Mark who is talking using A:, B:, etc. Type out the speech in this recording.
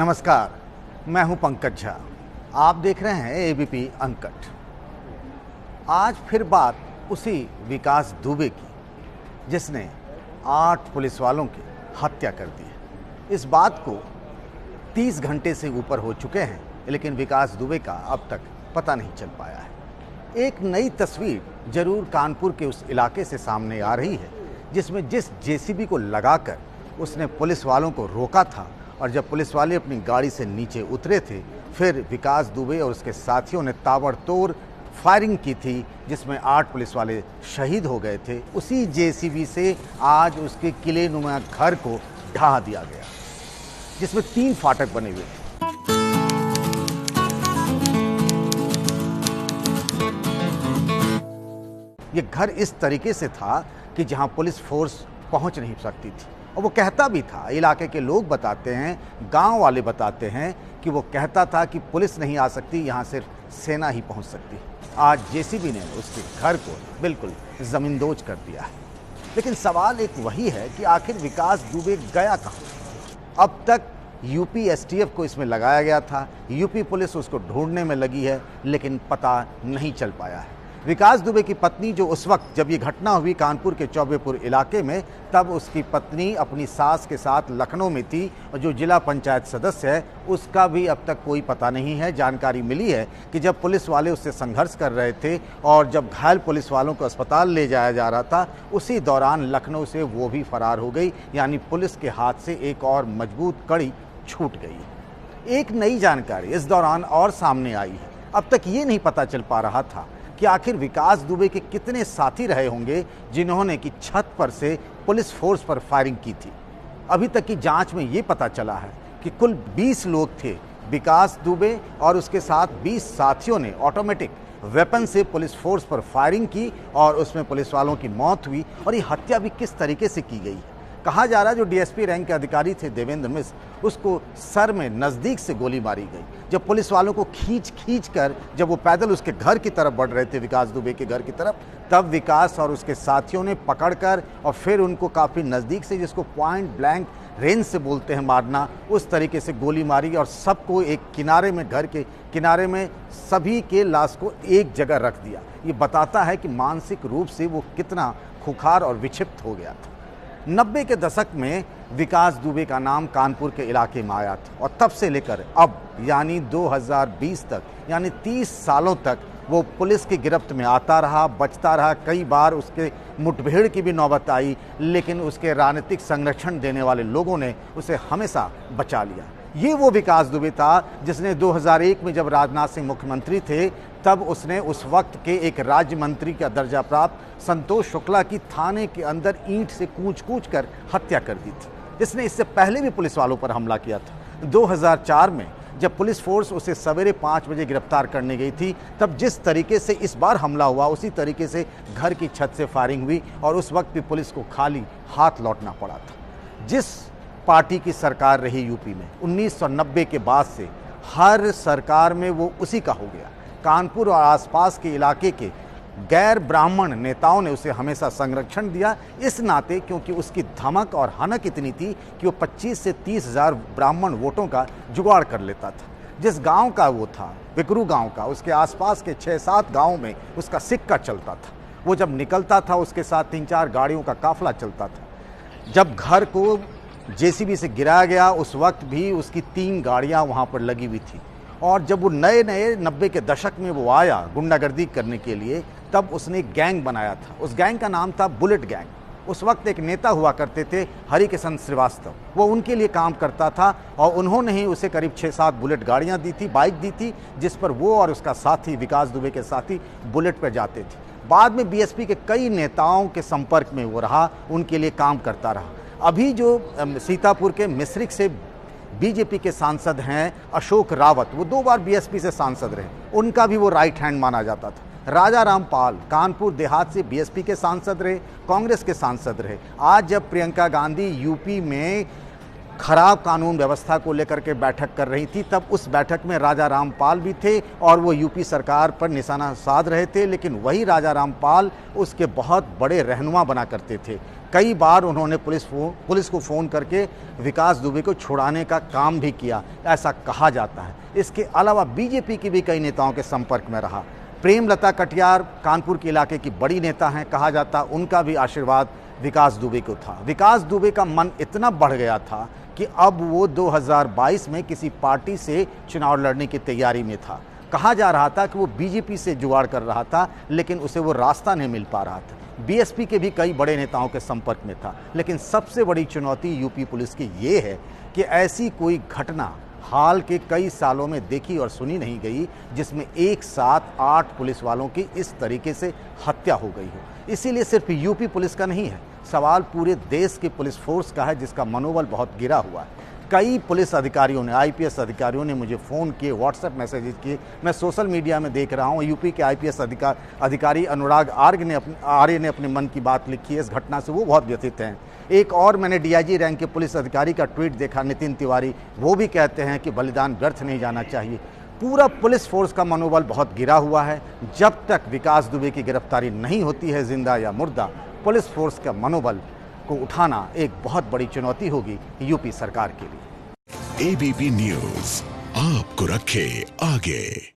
A: नमस्कार, मैं हूं पंकज झा। आप देख रहे हैं एबीपी अनकट। आज फिर बात उसी विकास दुबे की जिसने 8 पुलिस वालों की हत्या कर दी है। इस बात को 30 घंटे से ऊपर हो चुके हैं, लेकिन विकास दुबे का अब तक पता नहीं चल पाया है। एक नई तस्वीर जरूर कानपुर के उस इलाके से सामने आ रही है जिसमें जिस जेसीबी को लगाकर उसने पुलिस वालों को रोका था और जब पुलिस वाले अपनी गाड़ी से नीचे उतरे थे, फिर विकास दुबे और उसके साथियों ने ताबड़तोड़ फायरिंग की थी जिसमें 8 पुलिस वाले शहीद हो गए थे। उसी जेसीबी से आज उसके किले नुमा घर को ढहा दिया गया जिसमें 3 फाटक बने हुए थे। ये घर इस तरीके से था कि जहां पुलिस फोर्स पहुंच नहीं सकती थी, और वो कहता भी था, इलाके के लोग बताते हैं, गांव वाले बताते हैं कि वो कहता था कि पुलिस नहीं आ सकती, यहाँ सिर्फ सेना ही पहुंच सकती। आज जेसीबी ने उसके घर को बिल्कुल ज़मींदोज कर दिया है। लेकिन सवाल एक वही है कि आखिर विकास दुबे गया कहाँ? अब तक यूपी एसटीएफ को इसमें लगाया गया था, यूपी पुलिस उसको ढूंढने में लगी है, लेकिन पता नहीं चल पाया है। विकास दुबे की पत्नी, जो उस वक्त जब ये घटना हुई कानपुर के चौबेपुर इलाके में, तब उसकी पत्नी अपनी सास के साथ लखनऊ में थी, और जो जिला पंचायत सदस्य है उसका भी अब तक कोई पता नहीं है। जानकारी मिली है कि जब पुलिस वाले उससे संघर्ष कर रहे थे और जब घायल पुलिस वालों को अस्पताल ले जाया जा रहा था, उसी दौरान लखनऊ से वो भी फरार हो गई, यानी पुलिस के हाथ से एक और मजबूत कड़ी छूट गई। एक नई जानकारी इस दौरान और सामने आई है। अब तक ये नहीं पता चल पा रहा था कि आखिर विकास दुबे के कितने साथी रहे होंगे जिन्होंने कि छत पर से पुलिस फोर्स पर फायरिंग की थी। अभी तक की जांच में ये पता चला है कि कुल 20 लोग थे। विकास दुबे और उसके साथ 20 साथियों ने ऑटोमेटिक वेपन से पुलिस फोर्स पर फायरिंग की और उसमें पुलिस वालों की मौत हुई। और ये हत्या भी किस तरीके से की गई है? कहा जा रहा है जो डीएसपी रैंक के अधिकारी थे देवेंद्र मिश्र, उसको सर में नज़दीक से गोली मारी गई। जब पुलिस वालों को खींच कर जब वो पैदल उसके घर की तरफ बढ़ रहे थे, विकास दुबे के घर की तरफ, तब विकास और उसके साथियों ने पकड़कर और फिर उनको काफ़ी नज़दीक से, जिसको पॉइंट ब्लैंक रेंज से बोलते हैं मारना, उस तरीके से गोली मारी और सबको एक किनारे में, घर के किनारे में सभी के लाश को एक जगह रख दिया। ये बताता है कि मानसिक रूप से वो कितना खुखार और विक्षिप्त हो गया था। 90 के दशक में विकास दुबे का नाम कानपुर के इलाके में आया था और तब से लेकर अब यानी 2020 तक, यानी 30 सालों तक वो पुलिस की गिरफ्त में आता रहा, बचता रहा। कई बार उसके मुठभेड़ की भी नौबत आई, लेकिन उसके राजनीतिक संरक्षण देने वाले लोगों ने उसे हमेशा बचा लिया। ये वो विकास दुबे था जिसने 2001 में जब राजनाथ सिंह मुख्यमंत्री थे, तब उसने उस वक्त के एक राज्य मंत्री का दर्जा प्राप्त संतोष शुक्ला की थाने के अंदर ईंट से कूच कर हत्या कर दी थी। इसने इससे पहले भी पुलिस वालों पर हमला किया था। 2004 में जब पुलिस फोर्स उसे सवेरे 5 बजे गिरफ्तार करने गई थी, तब जिस तरीके से इस बार हमला हुआ, उसी तरीके से घर की छत से फायरिंग हुई और उस वक्त भी पुलिस को खाली हाथ लौटना पड़ा था। जिस पार्टी की सरकार रही यूपी में 1990 के बाद से, हर सरकार में वो उसी का हो गया। कानपुर और आसपास के इलाके के गैर ब्राह्मण नेताओं ने उसे हमेशा संरक्षण दिया, इस नाते क्योंकि उसकी धमक और हनक इतनी थी कि वो 25 से 30 हज़ार ब्राह्मण वोटों का जुगाड़ कर लेता था। जिस गांव का वो था, विकरू गांव का, उसके आसपास के 6-7 गांवों में उसका सिक्का चलता था। वो जब निकलता था उसके साथ 3-4 गाड़ियों का काफिला चलता था। जब घर को जेसीबी से गिराया गया, उस वक्त भी उसकी 3 गाड़ियां वहां पर लगी हुई थी। और जब वो नए 90 के दशक में वो आया गुंडागर्दी करने के लिए, तब उसने एक गैंग बनाया था। उस गैंग का नाम था बुलेट गैंग। उस वक्त एक नेता हुआ करते थे हरिकिशन श्रीवास्तव, वो उनके लिए काम करता था और उन्होंने ही उसे करीब 6-7 बुलेट गाड़ियां दी थी, बाइक दी थी, जिस पर वो और उसका साथी विकास दुबे के साथी बुलेट पर जाते थे। बाद में बीएसपी के कई नेताओं के संपर्क में वो रहा, उनके लिए काम करता रहा। अभी जो सीतापुर के मिश्रिक से बीजेपी के सांसद हैं अशोक रावत, वो 2 बार बीएसपी से सांसद रहे, उनका भी वो राइट हैंड माना जाता था। राजा रामपाल कानपुर देहात से बीएसपी के सांसद रहे, कांग्रेस के सांसद रहे। आज जब प्रियंका गांधी यूपी में खराब कानून व्यवस्था को लेकर के बैठक कर रही थी। तब उस बैठक में राजा रामपाल भी थे और वो यूपी सरकार पर निशाना साध रहे थे, लेकिन वही राजा रामपाल उसके बहुत बड़े रहनुमा बना करते थे। कई बार उन्होंने पुलिस को फ़ोन करके विकास दुबे को छुड़ाने का काम भी किया, ऐसा कहा जाता है। इसके अलावा बीजेपी की भी कई नेताओं के संपर्क में रहा। प्रेमलता कटियार कानपुर के इलाके की बड़ी नेता हैं, कहा जाता उनका भी आशीर्वाद विकास दुबे को था। विकास दुबे का मन इतना बढ़ गया था कि अब वो 2022 में किसी पार्टी से चुनाव लड़ने की तैयारी में था। कहा जा रहा था कि वो बीजेपी से जुगाड़ कर रहा था, लेकिन उसे वो रास्ता नहीं मिल पा रहा था। बीएसपी के भी कई बड़े नेताओं के संपर्क में था। लेकिन सबसे बड़ी चुनौती यूपी पुलिस की ये है कि ऐसी कोई घटना हाल के कई सालों में देखी और सुनी नहीं गई जिसमें एक साथ 8 पुलिस वालों की इस तरीके से हत्या हो गई हो। इसीलिए सिर्फ यूपी पुलिस का नहीं है, सवाल पूरे देश की पुलिस फोर्स का है, जिसका मनोबल बहुत गिरा हुआ है। कई पुलिस अधिकारियों ने, आईपीएस अधिकारियों ने मुझे फ़ोन किए, व्हाट्सएप मैसेजेस किए। मैं सोशल मीडिया में देख रहा हूँ यूपी के आईपीएस अधिकारी अनुराग आर्य ने अपने मन की बात लिखी है इस घटना से, वो बहुत व्यथित हैं। एक और मैंने डीआईजी रैंक के पुलिस अधिकारी का ट्वीट देखा, नितिन तिवारी, वो भी कहते हैं कि बलिदान व्यर्थ नहीं जाना चाहिए। पूरा पुलिस फोर्स का मनोबल बहुत गिरा हुआ है। जब तक विकास दुबे की गिरफ्तारी नहीं होती है, जिंदा या मुर्दा, पुलिस फोर्स का मनोबल को उठाना एक बहुत बड़ी चुनौती होगी यूपी सरकार के लिए।
B: एबीपी न्यूज़ आपको रखे आगे।